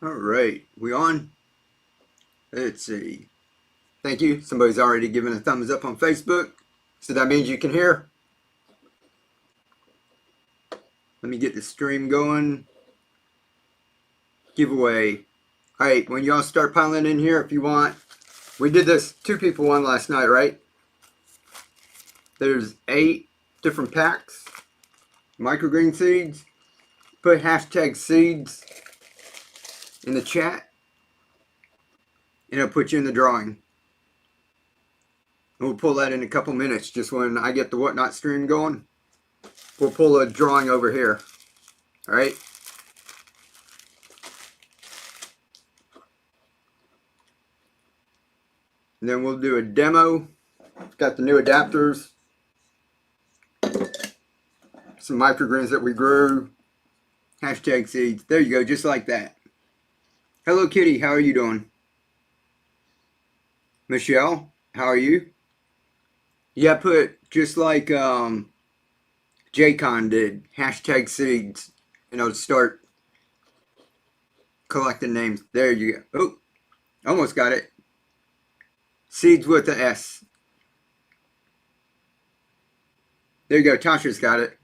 All right, we on? Let's see. Thank you. Somebody's already given a thumbs up on Facebook, so that means you can hear. Let me get the stream going. Giveaway. All right, when y'all start piling in here, if you want, we did this 2 people won last night, right? There's 8 different packs. Microgreen seeds. Put hashtag seeds in the chat, and it'll put you in the drawing. And we'll pull that in a couple minutes, just when I get the Whatnot stream going. We'll pull a drawing over here. All right. And then we'll do a demo. Got the new adapters. Some microgreens that we grew. Hashtag seeds. There you go, just like that. Hello Kitty, how are you doing? Michelle, how are you? Yeah, put just like Jaycon did. Hashtag seeds. You know, start collecting names. There you go. Oh, almost got it. Seeds with the S. There you go. Tasha's got it.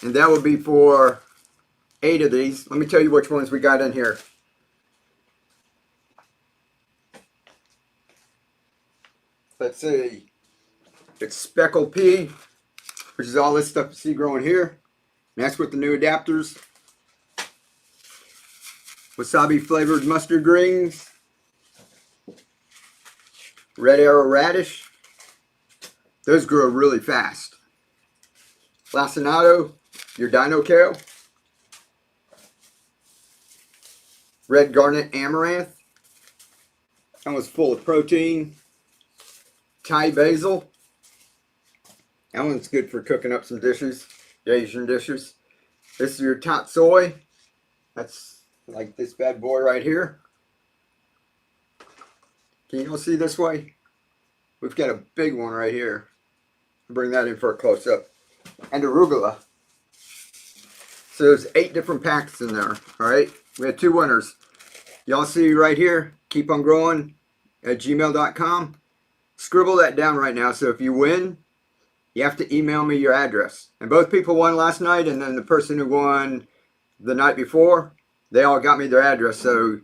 And that will be for 8 of these. Let me tell you which ones we got in here. Let's see. It's Speckled Pea, which is all this stuff you see growing here. And that's with the new adapters. Wasabi flavored mustard greens. Red arrow radish. Those grow really fast. Lacinato, your dino kale. Red garnet amaranth. That one's full of protein. Thai basil. That one's good for cooking up some dishes, Asian dishes. This is your top soy. That's like this bad boy right here. Can you all see this way? We've got a big one right here. I'll bring that in for a close-up. And arugula. So there's 8 different packs in there. Alright, we had 2 winners. Y'all see right here, keepongrowing@gmail.com. Scribble that down right now, so if you win, you have to email me your address. And both people won last night, and then the person who won the night before, they all got me their address. So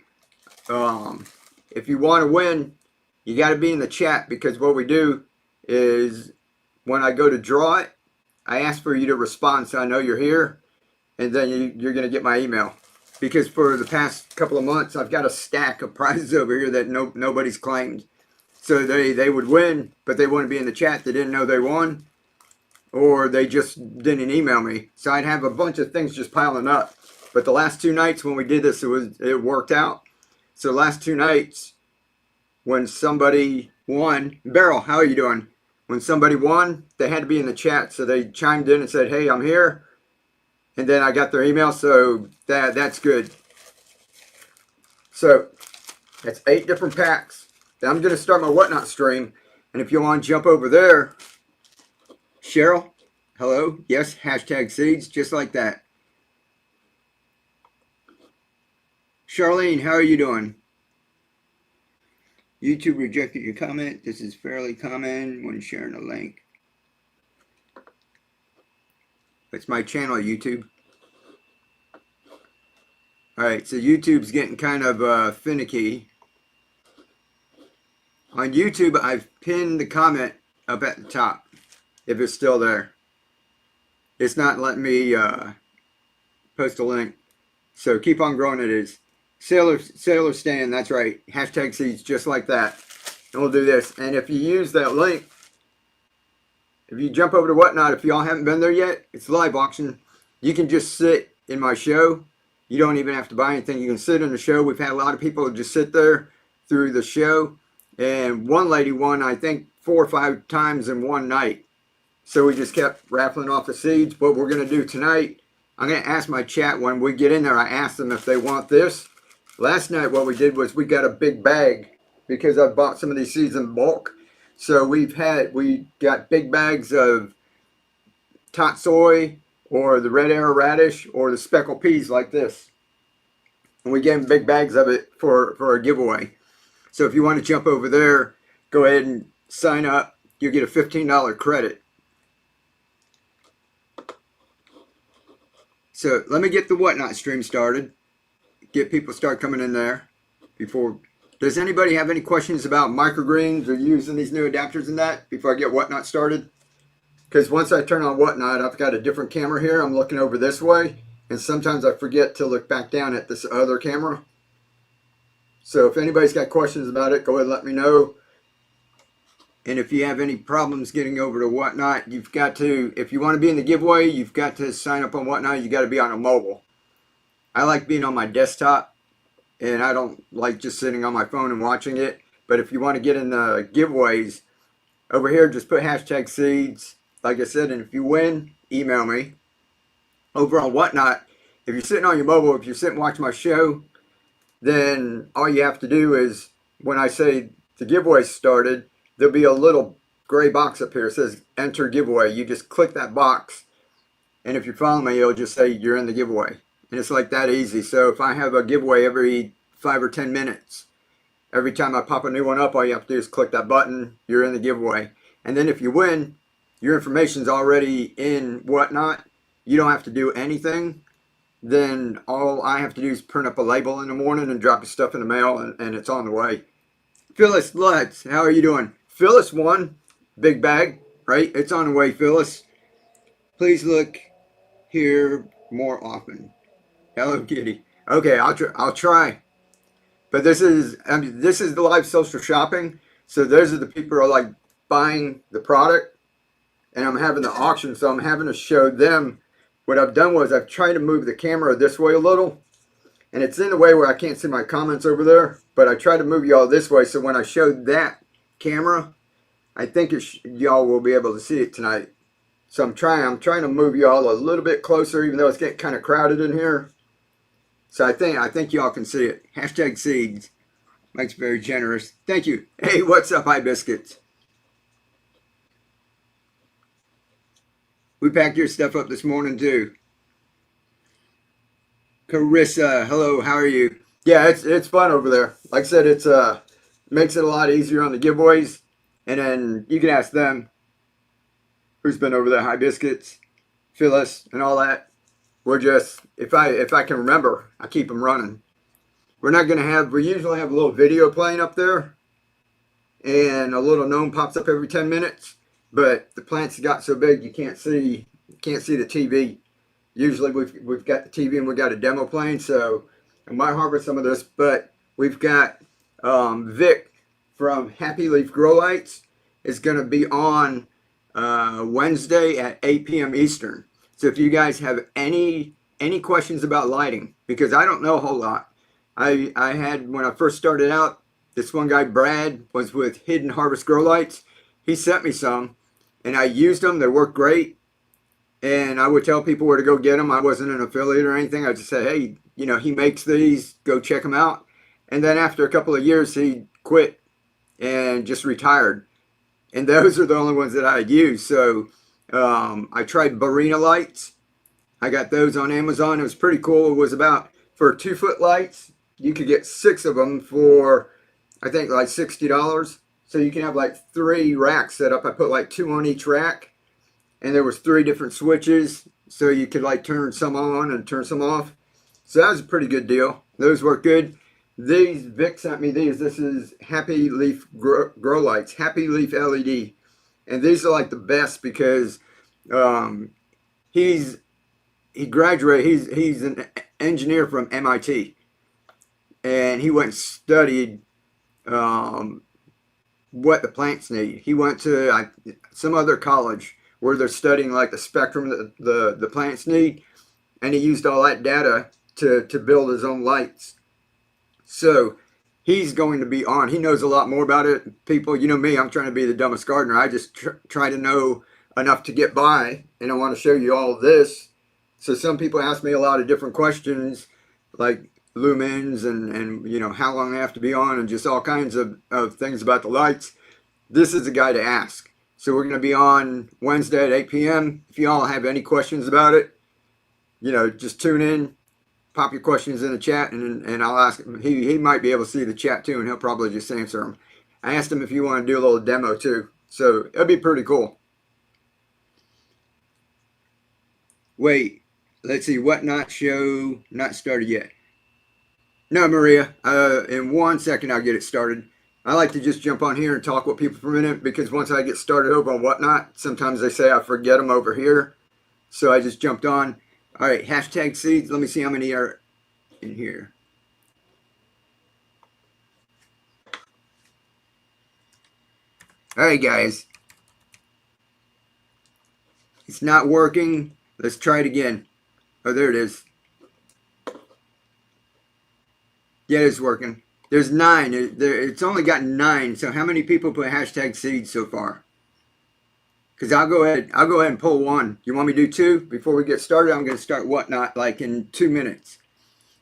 if you want to win, you got to be in the chat, because what we do is when I go to draw it, I ask for you to respond so I know you're here, and then you're going to get my email. Because for the past couple of months, I've got a stack of prizes over here that nobody's claimed. So they would win, but they wouldn't be in the chat. They didn't know they won, or they just didn't email me. So I'd have a bunch of things just piling up. But the last 2 nights when we did this, it worked out. So last 2 nights, when somebody won, Beryl, how are you doing? When somebody won, they had to be in the chat. So they chimed in and said, hey, I'm here. And then I got their email, so that's good. So that's 8 different packs. Now I'm going to start my Whatnot stream. And if you want to jump over there, Cheryl, hello. Yes, hashtag seeds, just like that. Charlene, how are you doing? YouTube rejected your comment. This is fairly common when sharing a link. It's my channel, YouTube. Alright, so YouTube's getting kind of finicky. On YouTube, I've pinned the comment up at the top, if it's still there. It's not letting me post a link. So keep on growing it is. Sailor Stan, that's right. Hashtag seeds, just like that. And we'll do this. And if you use that link, if you jump over to Whatnot, if y'all haven't been there yet, it's live auction. You can just sit in my show. You don't even have to buy anything. You can sit in the show. We've had a lot of people just sit there through the show. And one lady won, I think, 4 or 5 times in one night. So we just kept raffling off the seeds. What we're going to do tonight, I'm going to ask my chat when we get in there. I asked them if they want this. Last night what we did was we got a big bag because I bought some of these seeds in bulk. So we got big bags of tot soy or the red arrow radish or the speckled peas like this. and we gave them big bags of it for a giveaway. So if you want to jump over there, go ahead and sign up. You'll get a $15 credit. So let me get the Whatnot stream started. Get people start coming in there before. Does anybody have any questions about microgreens or using these new adapters and that before I get Whatnot started? Because once I turn on Whatnot, I've got a different camera here. I'm looking over this way, and sometimes I forget to look back down at this other camera. So if anybody's got questions about it, go ahead and let me know. And if you have any problems getting over to Whatnot, you've got to, if you want to be in the giveaway, you've got to sign up on Whatnot. You got to be on a mobile. I like being on my desktop, and I don't like just sitting on my phone and watching it. But if you want to get in the giveaways, over here, just put hashtag seeds, like I said, and if you win, email me. Over on Whatnot, if you're sitting on your mobile, if you're sitting watching my show, then all you have to do is, when I say the giveaway started, there'll be a little gray box up here. It says enter giveaway. You just click that box, and if you follow me, it'll just say you're in the giveaway. And it's like that easy. So if I have a giveaway every 5 or 10 minutes, every time I pop a new one up, all you have to do is click that button, you're in the giveaway. And then if you win, your information's already in Whatnot. You don't have to do anything. Then all I have to do is print up a label in the morning and drop your stuff in the mail, and it's on the way. Phyllis Lutz, how are you doing? Phyllis won. Big bag, right? It's on the way, Phyllis. Please look here more often. Hello, Kitty. Okay, I'll try. But this is the live social shopping. So those are the people who are like buying the product, and I'm having the auction, so I'm having to show them. What I've done was I've tried to move the camera this way a little, and it's in a way where I can't see my comments over there, but I try to move y'all this way, so when I show that camera, I think y'all will be able to see it tonight. So I'm trying to move y'all a little bit closer, even though it's getting kind of crowded in here. So I think y'all can see it. Hashtag seeds. Mike's very generous. Thank you. Hey, what's up, Hi Biscuits? We packed your stuff up this morning too. Carissa, hello, how are you? Yeah, it's fun over there. Like I said, it's makes it a lot easier on the giveaways, and then you can ask them who's been over there. Hi Biscuits, Phyllis, and all that. We're just, if I can remember, I keep them running. We're not gonna have. We usually have a little video playing up there, and a little gnome pops up every 10 minutes. But the plants got so big you can't see the TV. Usually we've got the TV and we've got a demo playing, so I might harvest some of this. But we've got Vic from Happy Leaf Grow Lights is going to be on Wednesday at 8 p.m. Eastern. So if you guys have any questions about lighting, because I don't know a whole lot. I had, when I first started out, this one guy Brad was with Hidden Harvest Grow Lights. He sent me some, and I used them. They worked great, and I would tell people where to go get them. I wasn't an affiliate or anything. I just said, hey, he makes these. Go check them out. And then after a couple of years, he quit and just retired. And those are the only ones that I had used. So I tried Barina lights. I got those on Amazon. It was pretty cool. It was about, for 2-foot lights, you could get 6 of them for, I think, like $60. So you can have like 3 racks set up. I put like 2 on each rack, and there was 3 different switches, so you could like turn some on and turn some off. So that was a pretty good deal. Those work good. These, Vic sent me these. This is Happy Leaf Grow Lights, Happy Leaf LED, and these are like the best because he graduated. He's an engineer from MIT, and he went and studied what the plants need. He went to some other college where they're studying like the spectrum that the plants need, and he used all that data to build his own lights. So he's going to be on. He knows a lot more about it. People, you know me, I'm trying to be the dumbest gardener. I just try to know enough to get by, and I want to show you all of this. So some people ask me a lot of different questions, like lumens and how long they have to be on, and just all kinds of things about the lights. This is the guy to ask. So we're going to be on Wednesday at 8 p.m. If you all have any questions about it, just tune in, pop your questions in the chat, and I'll ask him. He might be able to see the chat too, and he'll probably just answer them. I asked him if you want to do a little demo too, so it'll be pretty cool. Wait, let's see. Whatnot show not started yet. No, Maria. In 1 second, I'll get it started. I like to just jump on here and talk with people for a minute because once I get started over on Whatnot, sometimes they say I forget them over here. So I just jumped on. All right, hashtag seeds. Let me see how many are in here. All right, guys. It's not working. Let's try it again. Oh, there it is. Yeah, it's working. There's 9. It's only got 9. So how many people put hashtag seeds so far? Because I'll go ahead and pull 1. You want me to do 2 before we get started? I'm going to start Whatnot like in 2 minutes.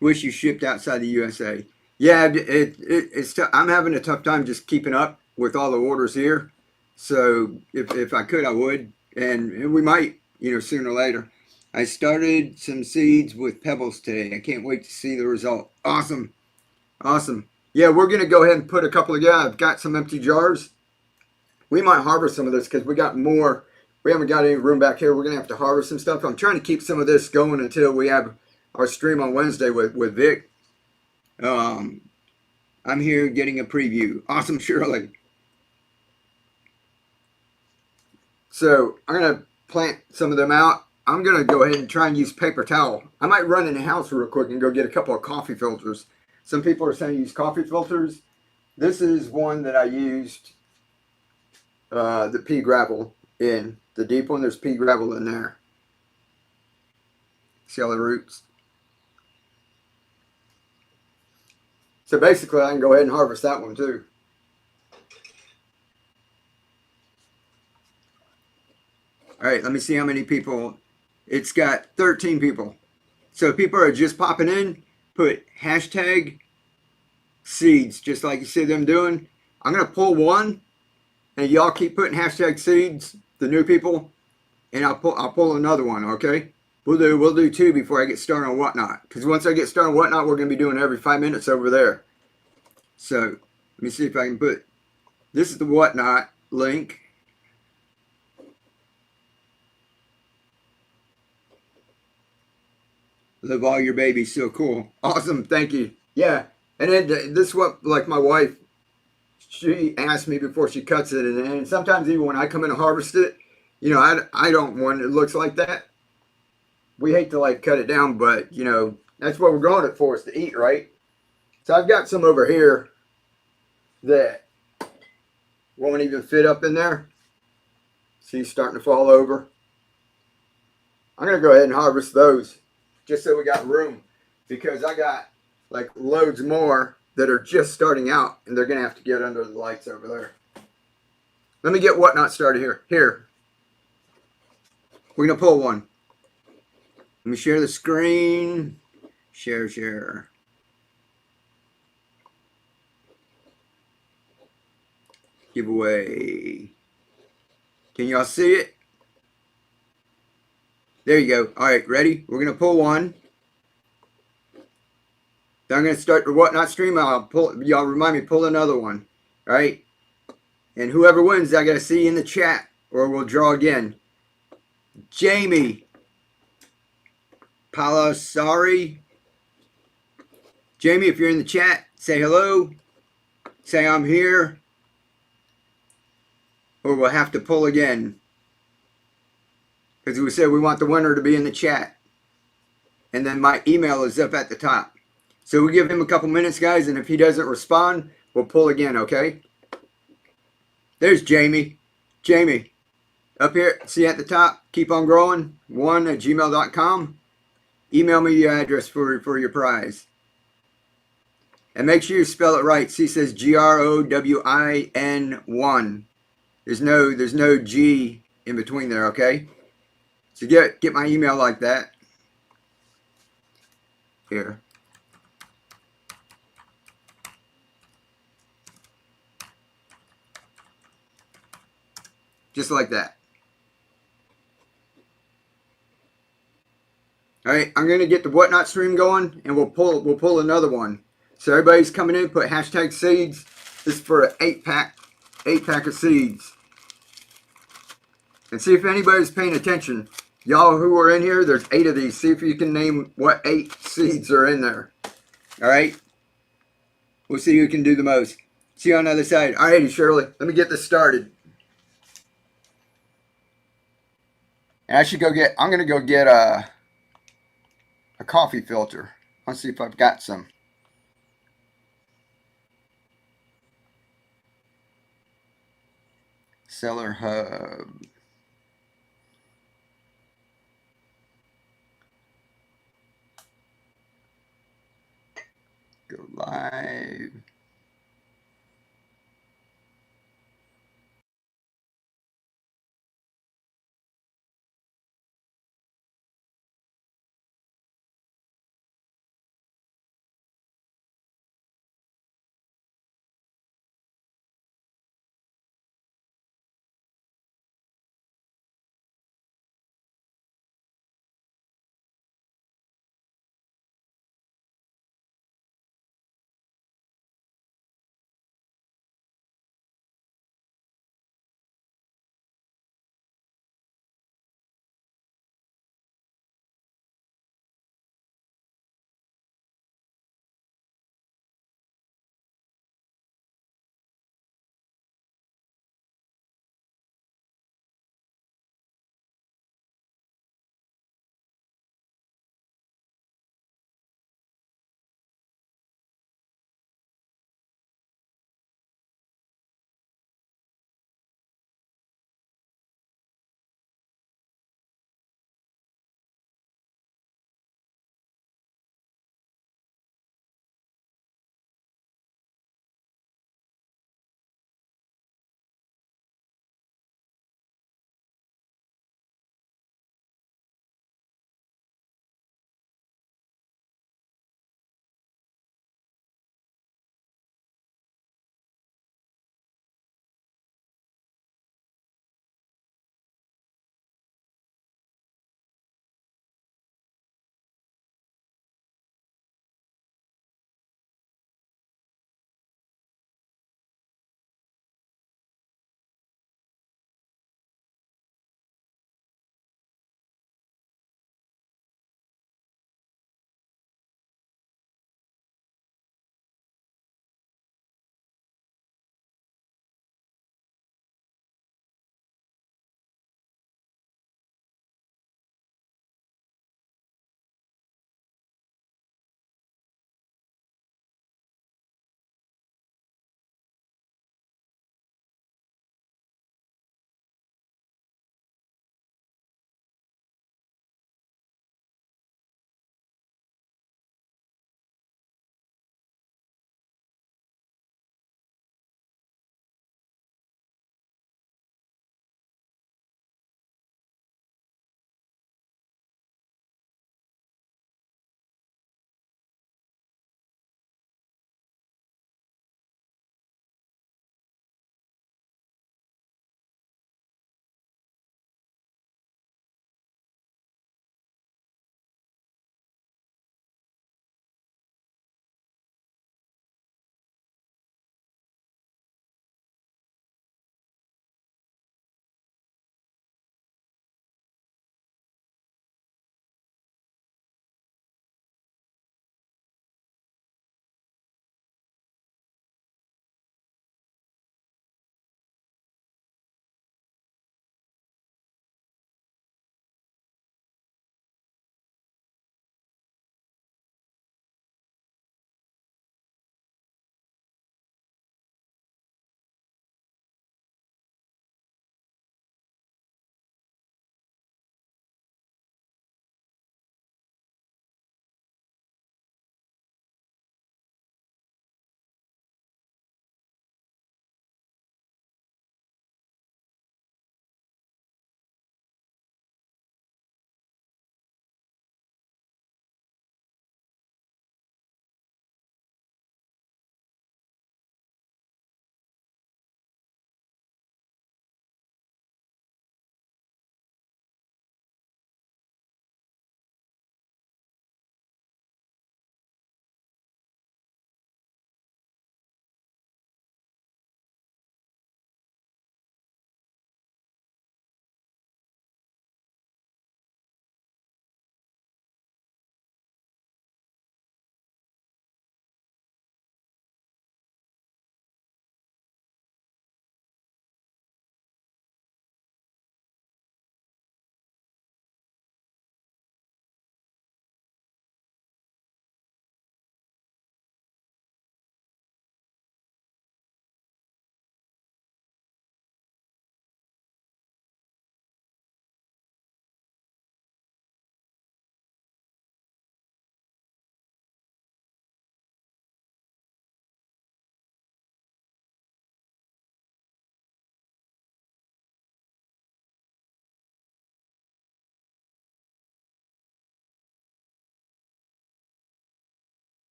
Wish you shipped outside the USA. Yeah, it's I'm having a tough time just keeping up with all the orders here. So if I could, I would, and we might, sooner or later. I started some seeds with pebbles today. I can't wait to see the result. Awesome. Yeah, we're gonna go ahead and put a couple of. Yeah, I've got some empty jars. We might harvest some of this because we got more. We haven't got any room back here. We're gonna have to harvest some stuff. I'm trying to keep some of this going until we have our stream on Wednesday with Vic. I'm here getting a preview. Awesome, Shirley. So I'm gonna plant some of them out. I'm gonna go ahead and try and use paper towel. I might run in the house real quick and go get a couple of coffee filters. Some people are saying use coffee filters. This is one that I used the pea gravel in. The deep one, there's pea gravel in there. See all the roots? So basically I can go ahead and harvest that one too. All right, let me see how many people. It's got 13 people. So if people are just popping in, put hashtag seeds, just like you see them doing. I'm going to pull 1, and y'all keep putting hashtag seeds, the new people, and I'll pull another one, okay? We'll do 2 before I get started on Whatnot. Because once I get started on Whatnot, we're going to be doing every 5 minutes over there. So let me see if I can put, this is the Whatnot link. Love all your babies, so cool. Awesome, thank you. Yeah, and then this is what, like my wife, she asked me before she cuts it, and sometimes even when I come in and harvest it, I don't want it looks like that. We hate to like cut it down, but that's what we're growing it for, is to eat, right? So I've got some over here that won't even fit up in there. See, starting to fall over. I'm gonna go ahead and harvest those, just so we got room, because I got like loads more that are just starting out, and they're gonna have to get under the lights over there. Let me get Whatnot started here. We're gonna pull 1. Let me share the screen. Share. Giveaway. Can y'all see it? There you go. All right, ready? We're gonna pull 1. Then I'm gonna start the Whatnot stream. Y'all remind me, pull another one. All right? And whoever wins, I gotta see in the chat, or we'll draw again. Jamie Palasari. Jamie, if you're in the chat, say hello. Say I'm here. Or we'll have to pull again. Because we said we want the winner to be in the chat. And then my email is up at the top. So we'll give him a couple minutes, guys, and if he doesn't respond, we'll pull again, okay? There's Jamie. Jamie, up here, see at the top, keep on growing, 1@gmail.com. Email me your address for your prize. And make sure you spell it right. See, it says GROWIN1. There's no G in between there, okay? So get my email like that. Here. Just like that. All right, I'm gonna get the whatnot stream going, and we'll pull another one. So everybody's coming in. Put hashtag seeds. This is for an 8 pack of seeds, and see if anybody's paying attention. Y'all who are in here, there's 8 of these. See if you can name what 8 seeds are in there. All right, we'll see who can do the most. See you on the other side. All righty, Shirley. Let me get this started. And I should go get. I'm gonna go get a coffee filter. Let's see if I've got some. Seller Hub. Go live.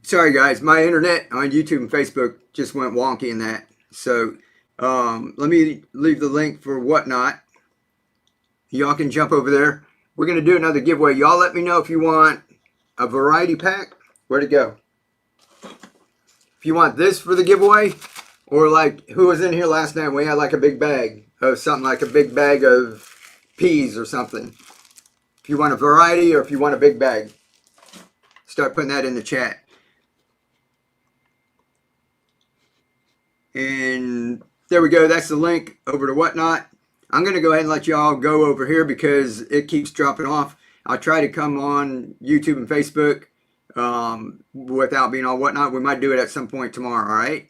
Sorry guys, my internet on YouTube and Facebook just went wonky in that. So let me leave the link for Whatnot. Y'all can jump over there. We're going to do another giveaway. Y'all let me know if you want a variety pack. Where'd it go? If you want this for the giveaway, or like who was in here last night, we had like a big bag of something, like a big bag of peas or something. If you want a variety or if you want a big bag, start putting that in the chat. And there we go. That's the link over to Whatnot. I'm going to go ahead and let y'all go over here because it keeps dropping off. I'll try to come on YouTube and Facebook without being on Whatnot. We might do it at some point tomorrow, all right?